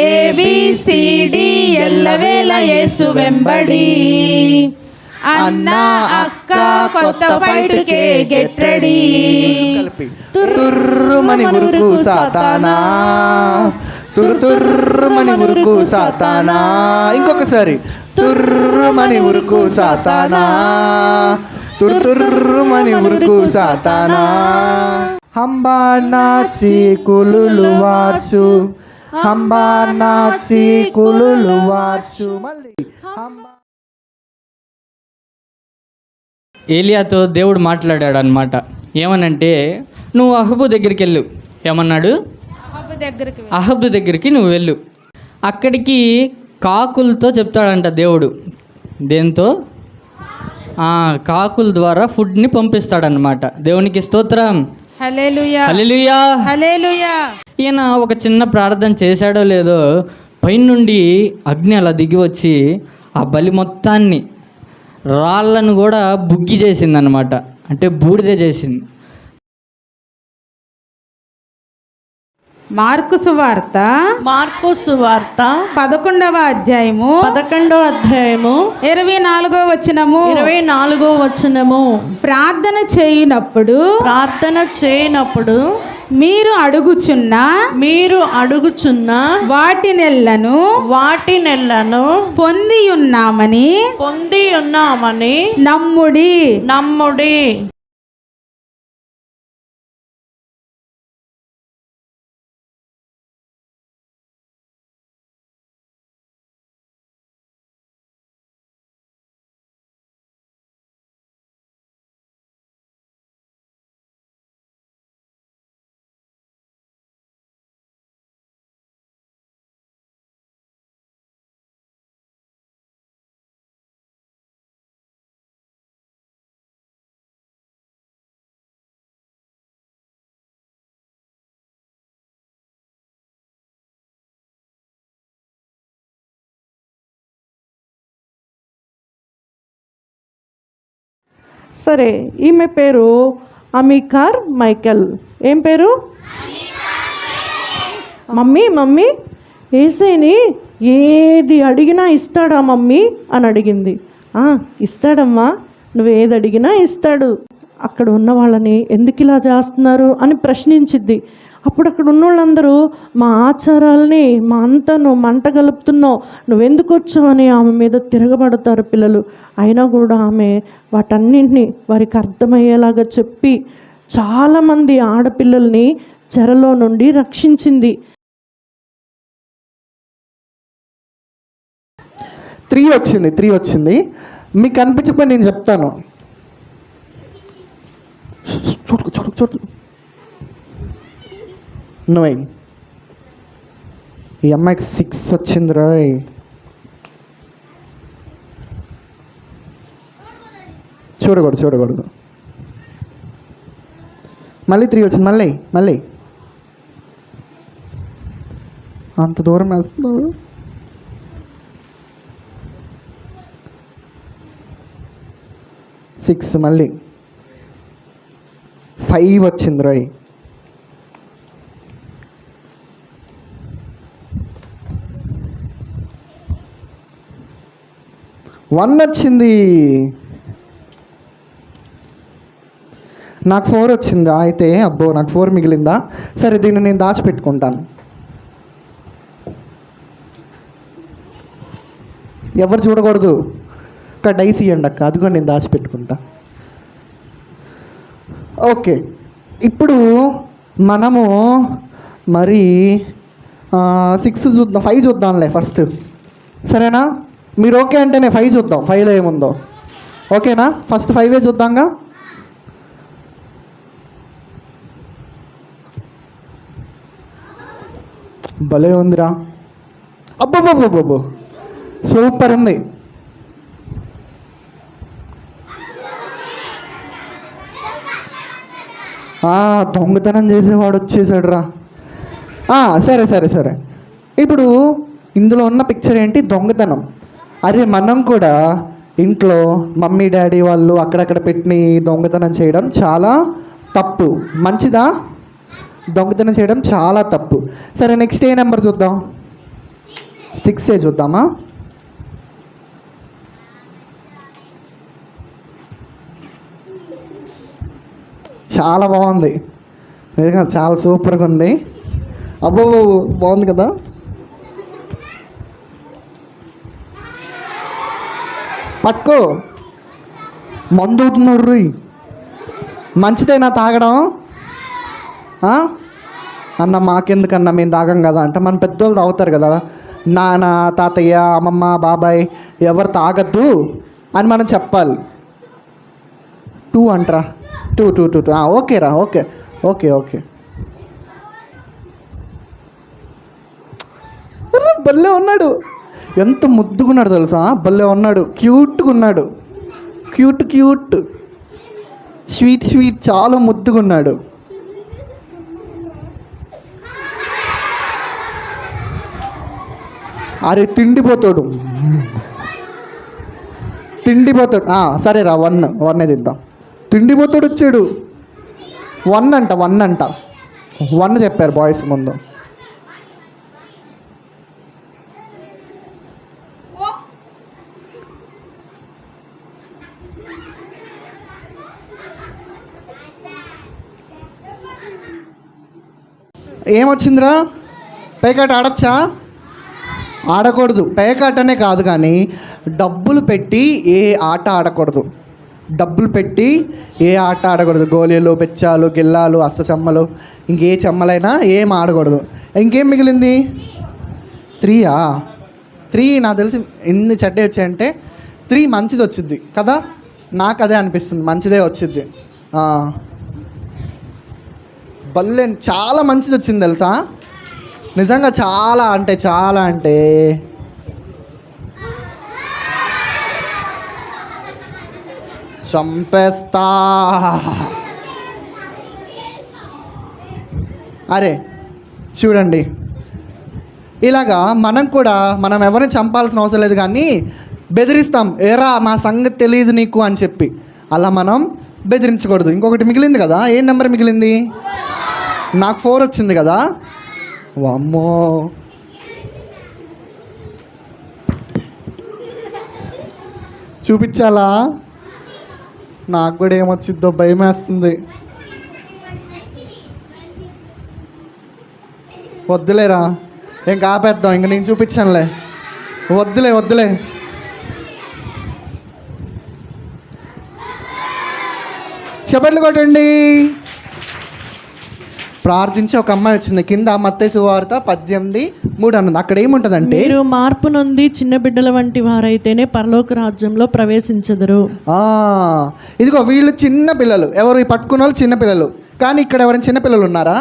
A B C D ఎల్లవేళ యేసు వెంబడి. అన్న అక్క కొత్త ఫైట్కే గెట్ రెడీ. తుర్రుమని ఉరుకు సాతానా, తుర్రుమని ఉరుకు సాతానా. ఇంకొకసారి తుర్రుమని ఉరుకు సాతానా, తుర్రుమని ఉరుకు సాతానా. హంబా నాచి కులులు వార్చు, హంబా నాచి కులులు వార్చు. మళ్ళీ ఏలియాతో దేవుడు మాట్లాడాడు అనమాట. ఏమనంటే, నువ్వు అహబు దగ్గరికి వెళ్ళు. ఏమన్నాడు? అహబు దగ్గరికి నువ్వు వెళ్ళు. అక్కడికి కాకులతో చెప్తాడంట దేవుడు. దేంతో? కాకుల ద్వారా ఫుడ్ని పంపిస్తాడనమాట. దేవునికి స్తోత్రం. హల్లెలూయా, హల్లెలూయా, హల్లెలూయా. ఈయన ఒక చిన్న ప్రార్థన చేశాడో లేదో, పైనుండి అగ్ని అలా దిగి వచ్చి ఆ బలి మొత్తాన్ని, రాళ్ళను కూడా బుగ్గి చేసిందనమాట. అంటే బూడిదే చేసింది. మార్కు సువార్త 11వ అధ్యాయము 24వ వచనము. ప్రార్థన చేయునప్పుడు మీరు అడుగుచున్న వాటినెల్లను పొంది ఉన్నామని నమ్ముడి. సరే, ఈమె పేరు అమికార్ మైకెల్. ఏం పేరు? మమ్మీ యేసయ్యని ఏది అడిగినా ఇస్తాడా మమ్మీ అని అడిగింది. ఇస్తాడమ్మా, నువ్వు ఏది అడిగినా ఇస్తాడు. అక్కడ ఉన్న వాళ్ళని ఎందుకు ఇలా చేస్తున్నారు అని ప్రశ్నించిద్ది. అప్పుడు అక్కడ ఉన్న వాళ్ళందరూ మా ఆచారాలని మా అంతా నువ్వు మంట గలుపుతున్నావు, నువ్వెందుకు వచ్చావు అని ఆమె మీద తిరగబడతారు పిల్లలు. అయినా కూడా ఆమె వాటన్నింటినీ వారికి అర్థమయ్యేలాగా చెప్పి చాలామంది ఆడపిల్లల్ని చెరలో నుండి రక్షించింది. 3 వచ్చింది. మీకు కనిపించకపోయి నేను చెప్తాను. చూడు నువ్వు, ఈ అమ్మాయికి 6 వచ్చింది రాయ్. చూడకూడదు. మళ్ళీ 3 వచ్చింది. మళ్ళీ అంత దూరం వేస్తున్నావు. 6 మళ్ళీ 5 వచ్చింది రాయ్. 1 వచ్చింది. నాకు 4 వచ్చిందా? అయితే అబ్బో, నాకు 4 మిగిలిందా? సరే, దీన్ని నేను దాచిపెట్టుకుంటాను. ఎవరు చూడకూడదు. ఒక డైస్ ఇవ్వండి అక్క, అది కూడా నేను దాచిపెట్టుకుంటా. ఓకే, ఇప్పుడు మనము మరి 6 చూద్దాం, 5 చూద్దాంలే ఫస్ట్. సరేనా? మీరు ఓకే అంటేనే 5 చూద్దాం. 5లో ఏముందో ఓకేనా? ఫస్ట్ 5 చూద్దాంగా. భలే ఉందిరా. అబ్బబ్బబ్బబ్బో, సూపర్ ఉంది. దొంగతనం చేసేవాడు వచ్చేసాడు రా. సరే. ఇప్పుడు ఇందులో ఉన్న పిక్చర్ ఏంటి? దొంగతనం. అరే, మనం కూడా ఇంట్లో మమ్మీ డాడీ వాళ్ళు అక్కడక్కడ పెట్టి దొంగతనం చేయడం చాలా తప్పు. మంచిదా? దొంగతనం చేయడం చాలా తప్పు. సరే, నెక్స్ట్ ఏ నెంబర్ చూద్దాం? 6 చూద్దామా? చాలా బాగుంది, నిజంగా చాలా సూపర్గా ఉంది. అబ్బో బాగుంది కదా. పట్టుకో, మందు అవుతున్నారు. మంచిదేనా తాగడం? అన్న మాకెందుకన్నా, మేము తాగం కదా అంటే. మన పెద్దోళ్ళు తాగుతారు కదా, నాన్న, తాతయ్య, అమ్మమ్మ, బాబాయ్ ఎవరు తాగద్దు అని మనం చెప్పాలి. 2 అంటరా, 2 ఓకేరా, ఓకే ఓకే ఓకే. భలే ఉన్నాడు, ఎంత ముద్దుగున్నాడు తెలుసా, భలే ఉన్నాడు, క్యూట్గా ఉన్నాడు, క్యూట్ స్వీట్ చాలా ముద్దుగున్నాడు. అరే తిండిపోతాడు. సరేరా 1 తిద్దాం. తిండిపోతాడు వచ్చాడు. 1 అంట 1 చెప్పారు బాయ్స్ ముందు. ఏమొచ్చిందిరా? పేకాట ఆడచ్చా? ఆడకూడదు. పేకాటనే కాదు కానీ డబ్బులు పెట్టి ఏ ఆట ఆడకూడదు. డబ్బులు పెట్టి ఏ ఆట ఆడకూడదు. గోళీలు, బెచ్చాలు, గిల్లాలు, అష్టచమ్మలు, ఇంకే చెమ్మలైనా ఏం ఆడకూడదు. ఇంకేం మిగిలింది? 3 నాకు తెలిసి ఎన్ని చెడ్డే వచ్చాయంటే 3 మంచిది వచ్చింది కదా. నాకు అదే అనిపిస్తుంది, మంచిదే వచ్చింది. భలే చాలా మంచిది వచ్చింది తెలుసా, నిజంగా చాలా అంటే చంపేస్తా. అరే చూడండి, ఇలాగా మనం ఎవరిని చంపాల్సిన అవసరం లేదు కానీ బెదిరిస్తాం. ఏరా నా సంగతి తెలియదు నీకు అని చెప్పి అలా మనం బెదిరించకూడదు. ఇంకొకటి మిగిలింది కదా, ఏ నెంబర్ మిగిలింది? నాకు 4 వచ్చింది కదా. వామ్మో, చూపించాలా? నాకు కూడా ఏమొచ్చిద్దో భయం వేస్తుంది. వద్దులేరా, ఇంక ఆపేద్దాం, ఇంక నేను చూపించానులే. వద్దులే. చప్పట్లు కొట్టండి. ప్రార్థించి ఒక అమ్మాయి వచ్చింది. కింద మత్తయి సువార్త 18:3 అన్నది. అక్కడ ఏముంటుందంటే, మీరు మార్పు నొంది చిన్న బిడ్డల వంటి వారైతేనే పరలోక రాజ్యంలో ప్రవేశించెదరు. ఇదిగో వీళ్ళు చిన్న పిల్లలు. ఎవరు ఈ పట్టుకున్న వాళ్ళు? చిన్న పిల్లలు. కానీ ఇక్కడ ఎవరైనా చిన్న పిల్లలు ఉన్నారా?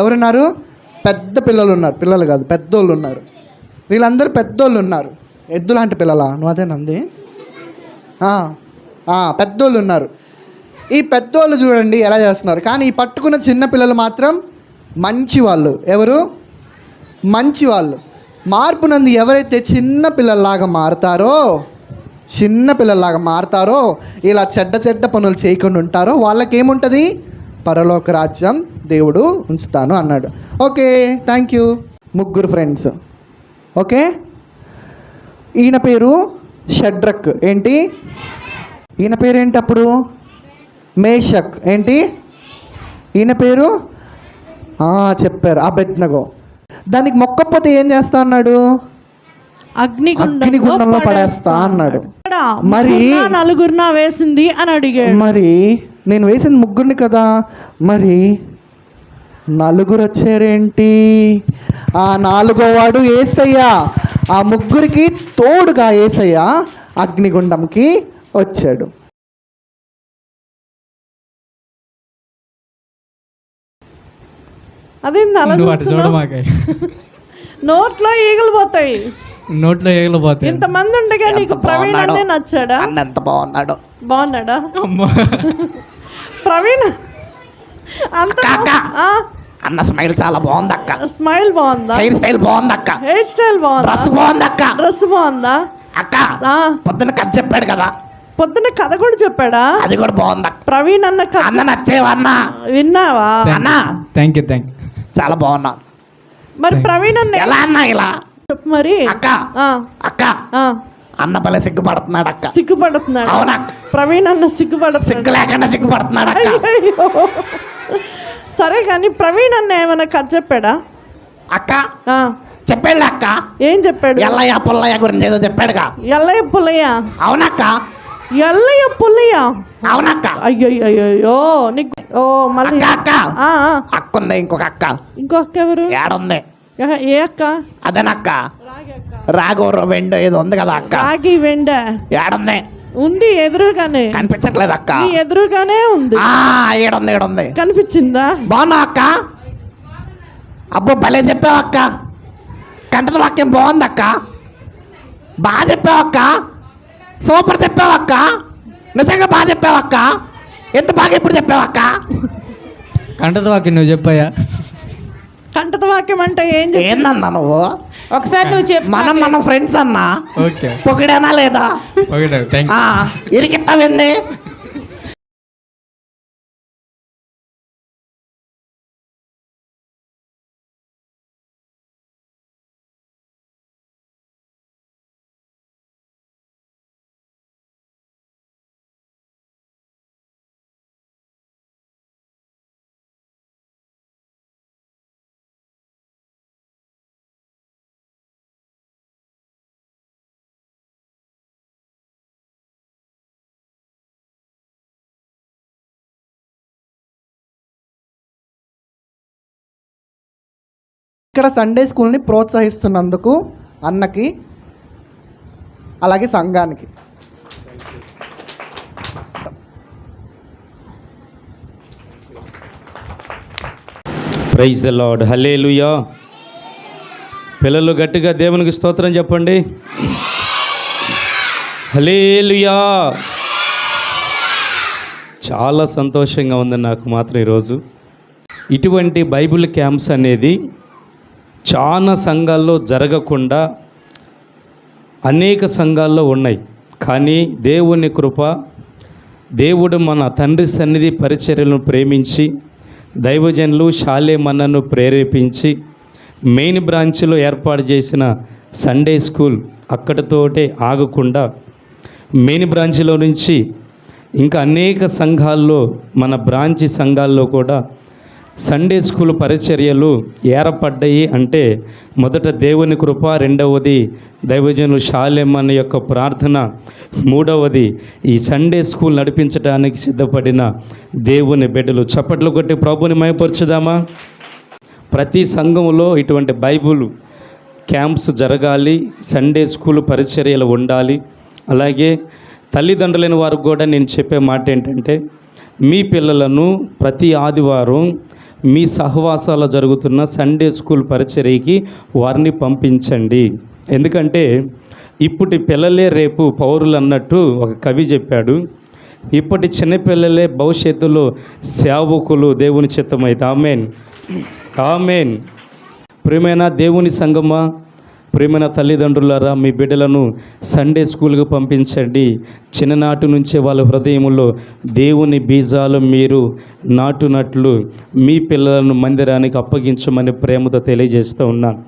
ఎవరున్నారు? పెద్ద పిల్లలు ఉన్నారు. పిల్లలు కాదు, పెద్దోళ్ళు ఉన్నారు. వీళ్ళందరూ పెద్దోళ్ళు ఉన్నారు. ఎద్దు లాంటి పిల్లలా? నువ్వు అదేనంది. పెద్దోళ్ళు ఉన్నారు. ఈ పెద్దోళ్ళు చూడండి ఎలా చేస్తున్నారు. కానీ ఈ పట్టుకున్న చిన్న పిల్లలు మాత్రం మంచి వాళ్ళు. ఎవరు? మంచి వాళ్ళు. మార్పు నంది ఎవరైతే చిన్న పిల్లల్లాగా మారుతారో, ఇలా చెడ్డ పనులు చేయకుండా ఉంటారో వాళ్ళకేముంటుంది? పరలోక రాజ్యం దేవుడు ఉంచుతాను అన్నాడు. Okay, thank you. 3 friends. Okay, ఈయన పేరు షడ్రక్. ఏంటి ఈయన పేరేంటి అప్పుడు? మేషక్. ఏంటి ఈయన పేరు? చెప్పారు, అబేద్నెగో. దానికి మొక్కపోతే ఏం చేస్తా అన్నాడు? అగ్నిగుండంలో పడేస్తా అన్నాడు. మరి 4 వేసింది అని అడిగాడు. మరి నేను వేసింది 3 కదా, మరి 4 వచ్చారేంటి? ఆ 4వ వాడు యేసయ్య. ఆ 3కి తోడుగా యేసయ్య అగ్నిగుండంకి వచ్చాడు. అదేంది అలా చూస్తున్నావ్? నోట్లో ఈగలు పోతాయి. ఇంతమంది ఉండగా నీకు ప్రవీణ్ అన్నే నచ్చాడా? ఎంత బాగున్నాడా? ప్రవీణ్ అంత అన్న స్మైల్ చాలా బాగుంది అక్క. స్మైల్ బాగుందా? హెయిర్ స్టైల్ బాగుంది అక్క. హెయిర్ స్టైల్ బాగుందా? డ్రెస్ బాగుంది అక్క. డ్రెస్ బాగుందా అక్క? పొద్దున్న కథ చెప్పాడు కదా. పొద్దున్న కథ కూడా చెప్పాడా? అది కూడా బాగుంది అక్క. ప్రవీణ్ అన్న కథ అన్న నచ్చేవా అన్న? విన్నావా అన్న? Thank you. చాలా బాగున్నా. మరి ప్రవీణ్ అన్న ఎలా అన్నా ఇలా మరి అక్క ఆ, అక్క ఆ, అన్న భలే సిగ్గుపడుతున్నాడు అక్క. సిగ్గుపడుతున్నాడు అవునా? ప్రవీణ్ అన్న సిగ్గుపడుతున్నాడు. సిగ్గు లేకుండా సిగ్గుపడుతున్నాడు అక్క. అయ్యయ్యో. సరే కానీ ప్రవీణ్ అన్న ఏమైనా కథ చెప్పాడా? అక్క ఆ, చెప్పాడు అక్క. ఏం చెప్పాడు? ఎల్లయ్య పుల్లయ్య గురించి ఏదో చెప్పాడుగా. ఎల్లయ్య పుల్లయ్య. అవునక్క. ఎల్లయ్య పుల్లయ్య. అవునక్క. అయ్యయ్యో నీకు ఓ మళ్ళీ అక్క అక్క ఆ, ఆ. అక్క ఉంది, ఇంకొక అక్క. ఇంకో అక్క ఎవరు? ఏడుంది? ఏ అక్క? అదేనక్క, రాఘవ వెండు ఏదో ఉంది కదా అక్క. రాగి వెండ ఏడుంది? ఉంది ఎదురుగానే. కనిపించట్లేదు అక్క. నీ ఎదురుగానే ఉంది. ఏడుంది ఏడుంది. కనిపించిందా? బాగున్నావు అక్క? అబ్బో భలే చెప్పావు అక్క. కంటత వాక్యం బాగుంది అక్క. బాగా చెప్పావు అక్క. సూపర్ చెప్పావు అక్క. నిజంగా బాగా చెప్పావు అక్క. ఎంత బాగా ఇప్పుడు చెప్పావు అక్క. కంటత వాక్యం నువ్వు చెప్పాయా? కంటత వాక్యం అంటే ఏం చెప్పి ఏందన్నా నువ్వు? ఒకసారి నువ్వు చెప్పు. మనం ఫ్రెండ్స్ అన్నా. ఓకే పొగిడేనా లేదా? ఓకే థ్యాంక్ ఇరికిస్తావేంది? ఇక్కడ సండే స్కూల్ని ప్రోత్సహిస్తున్నందుకు అన్నకి అలాగే సంఘానికి ప్రైజ్ ద లార్డ్. హల్లెలూయా. పిల్లలు గట్టిగా దేవునికి స్తోత్రం చెప్పండి. హల్లెలూయా. చాలా సంతోషంగా ఉంది నాకు మాత్రం ఈరోజు. ఇటువంటి బైబిల్ క్యాంప్స్ అనేది చాలా సంఘాల్లో జరగకుండా అనేక సంఘాల్లో ఉన్నాయి. కానీ దేవుని కృప, దేవుడు మన తండ్రి సన్నిధి పరిచర్యలను ప్రేమించి దైవజనులు షాలేమన్నను ప్రేరేపించి మెయిన్ బ్రాంచ్లో ఏర్పాటు చేసిన సండే స్కూల్ అక్కడితోటే ఆగకుండా మెయిన్ బ్రాంచ్లో నుంచి ఇంకా అనేక సంఘాల్లో మన బ్రాంచి సంఘాల్లో కూడా సండే స్కూల్ పరిచర్యలు ఏర్పడ్డాయి. అంటే మొదట దేవుని కృప, రెండవది దైవజనులు షాలేమన్న యొక్క ప్రార్థన, మూడవది ఈ సండే స్కూల్ నడిపించడానికి సిద్ధపడిన దేవుని బిడ్డలు. చప్పట్లు కొట్టి ప్రభుని మయపరచుదామా? ప్రతి సంఘంలో ఇటువంటి బైబుల్ క్యాంప్స్ జరగాలి, సండే స్కూల్ పరిచర్యలు ఉండాలి. అలాగే తల్లిదండ్రులైన వారికి కూడా నేను చెప్పే మాట ఏంటంటే, మీ పిల్లలను ప్రతి ఆదివారం మీ సహవాసాలు జరుగుతున్న సండే స్కూల్ పరిచర్యకి వారిని పంపించండి. ఎందుకంటే ఇప్పటి పిల్లలే రేపు పౌరులు అన్నట్టు ఒక కవి చెప్పాడు. ఇప్పటి చిన్నపిల్లలే భవిష్యత్తులో సేవకులు దేవుని చిత్తమైతే. ఆమేన్, ఆమేన్. ప్రియమైన దేవుని సంగమా, ప్రియమైన తల్లిదండ్రులారా, మీ బిడ్డలను సండే స్కూల్కి పంపించండి. చిన్ననాటి నుంచే వాళ్ళ హృదయంలో దేవుని బీజాలు మీరు నాటునట్లు మీ పిల్లలను మందిరానికి అప్పగించమని ప్రేమతో తెలియజేస్తూ ఉన్నాను.